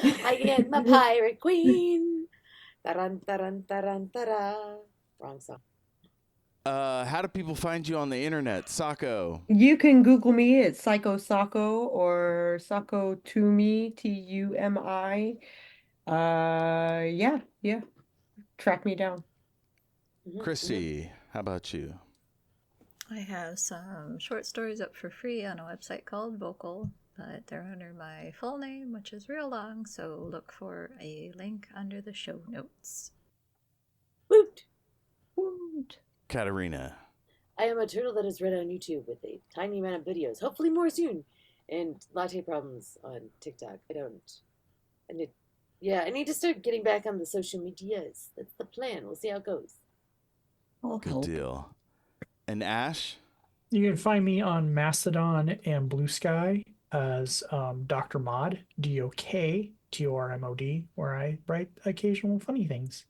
I am a pirate queen. Taran, taran, taran, tara. Wrong song.
How do people find you on the internet, Sako?
You can Google me. It's Psycho Sako or Sako Tumi, Tumi. Yeah. Track me down.
Kristy, how about you?
I have some short stories up for free on a website called Vocal, but they're under my full name, which is real long, so look for a link under the show notes.
Woot!
Woot.
Katarina.
I am a turtle that is read on YouTube with a tiny amount of videos, hopefully more soon, and latte problems on TikTok. I need to start getting back on the social medias. That's the plan. We'll see how it goes.
I'll
Good
help.
deal. And Ash?
You can find me on Mastadon and Blue Sky as Dr. Mod, DOKTORMOD, where I write occasional funny things.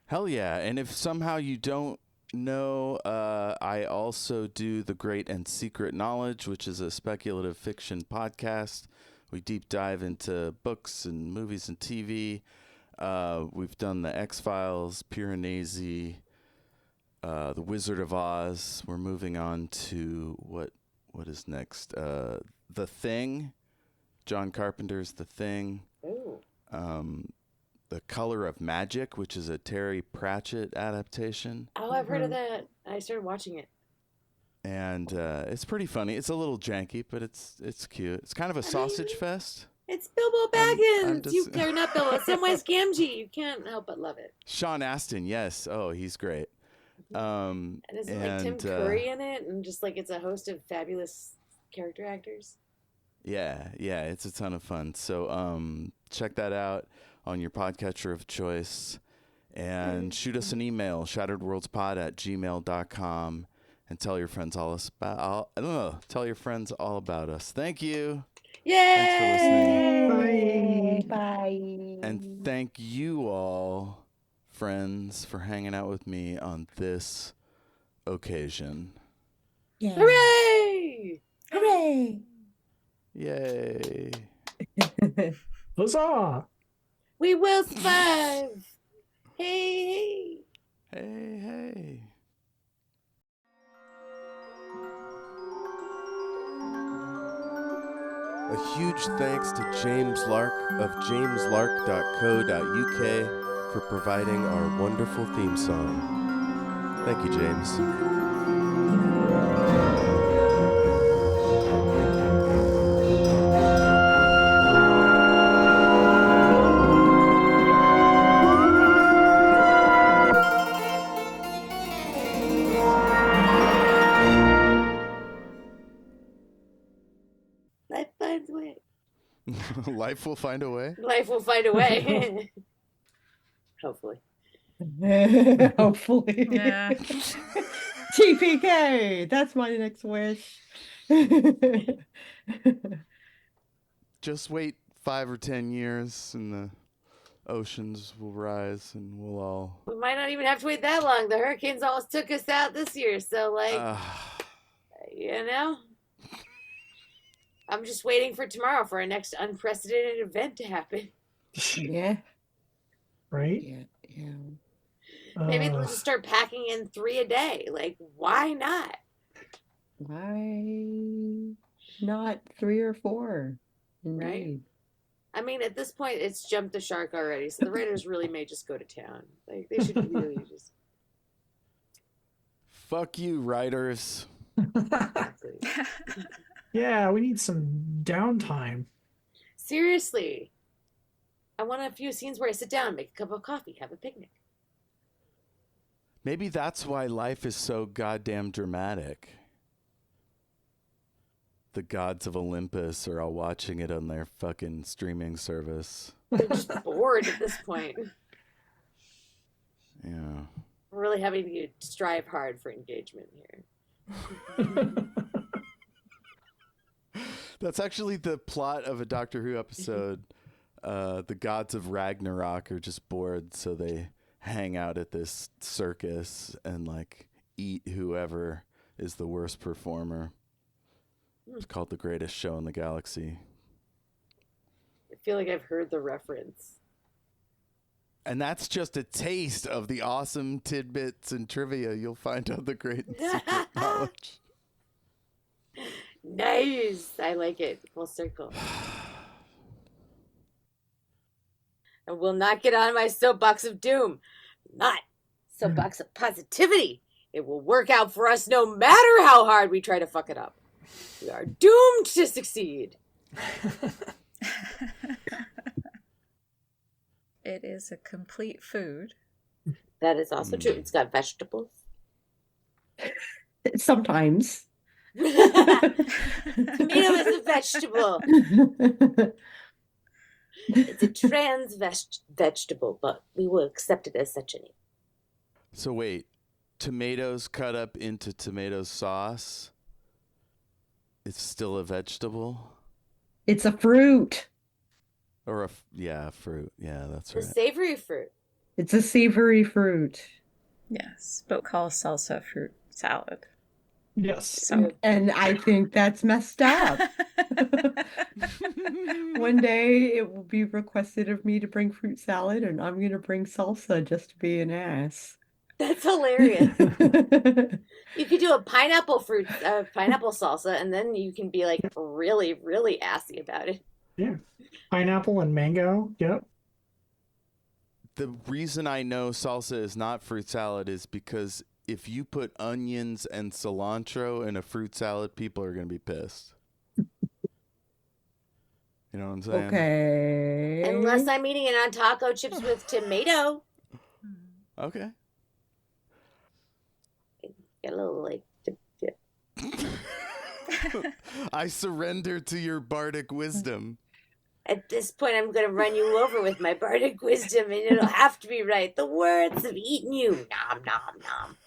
Hell yeah. And if somehow you don't know, I also do The Great and Secret Knowledge, which is a speculative fiction podcast. We deep dive into books and movies and TV. We've done The X-Files, Piranesi, The Wizard of Oz. We're moving on to what is next? The Thing. John Carpenter's The Thing.
Oh.
The Color of Magic, which is a Terry Pratchett adaptation.
Oh, I've heard of that. I started watching it.
And it's pretty funny. It's a little janky, but it's cute. It's kind of a sausage fest.
It's Bilbo Baggins. You're not Bilbo. Samwise Gamgee. You can't help but love it.
Sean Astin, yes. Oh, he's great.
And isn't like Tim Curry in it? And just like it's a host of fabulous character actors.
Yeah, it's a ton of fun. So check that out on your podcatcher of choice. And shoot us an email, shatteredworldspod@gmail.com, and tell your friends all about us. Thank you.
Yay!
Thanks for listening.
Bye.
And thank you all, friends, for hanging out with me on this occasion.
Yeah.
Hooray!
Hooray!
Yay.
Huzzah!
We will survive! Hey!
Hey.
A huge thanks to James Lark of jameslark.co.uk for providing our wonderful theme song. Thank you, James.
Life finds a way.
Life will find a way.
Life will find a way. Hopefully.
Hopefully.
Yeah.
TPK. That's my next wish.
Just wait 5 or 10 years and the oceans will rise and we'll all...
We might not even have to wait that long. The hurricanes almost took us out this year. So, like, you know, I'm just waiting for tomorrow for our next unprecedented event to happen.
Yeah.
Right?
Yeah.
Maybe we'll just start packing in 3 a day. Like, why not?
Why not 3 or 4? Indeed.
Right? I mean, at this point, it's jumped the shark already. So the writers really may just go to town. Like, they should really just...
Fuck you, writers.
Yeah, we need some downtime.
Seriously. I want a few scenes where I sit down, make a cup of coffee, have a picnic.
Maybe that's why life is so goddamn dramatic. The gods of Olympus are all watching it on their fucking streaming service.
They're just bored at this point.
Yeah.
We're really having to strive hard for engagement here.
That's actually the plot of a Doctor Who episode. The gods of Ragnarok are just bored, so they hang out at this circus and like eat whoever is the worst performer. It's called The Greatest Show in the Galaxy.
I feel like I've heard the reference.
And that's just a taste of the awesome tidbits and trivia you'll find on the Great and Secret Knowledge.
Nice. I like it. Full circle. I will not get on my soapbox of doom. Not soapbox of positivity. It will work out for us no matter how hard we try to fuck it up. We are doomed to succeed.
It is a complete food.
That is also true. It's got vegetables.
Sometimes.
Tomato is a vegetable. It's a trans vegetable, but we will accept it as such a name.
So wait, tomatoes cut up into tomato sauce. It's still a vegetable?
It's a fruit.
Or fruit. Yeah, that's
A
right.
savory fruit.
It's a savory fruit.
Yes, but call salsa fruit salad.
Yes.
So
And I think that's messed up. One day it will be requested of me to bring fruit salad, and I'm going to bring salsa just to be an ass.
That's hilarious. You could do a pineapple salsa, and then you can be like really, really assy about it.
Yeah. Pineapple and mango. Yep.
The reason I know salsa is not fruit salad is because if you put onions and cilantro in a fruit salad, people are going to be pissed. You know what I'm saying?
Okay.
Unless I'm eating it on taco chips with tomato.
Okay.
Get a little like
I surrender to your bardic wisdom.
at this point I'm gonna run you over with my bardic wisdom, and it'll have to be right. The words have eaten you. Nom nom nom.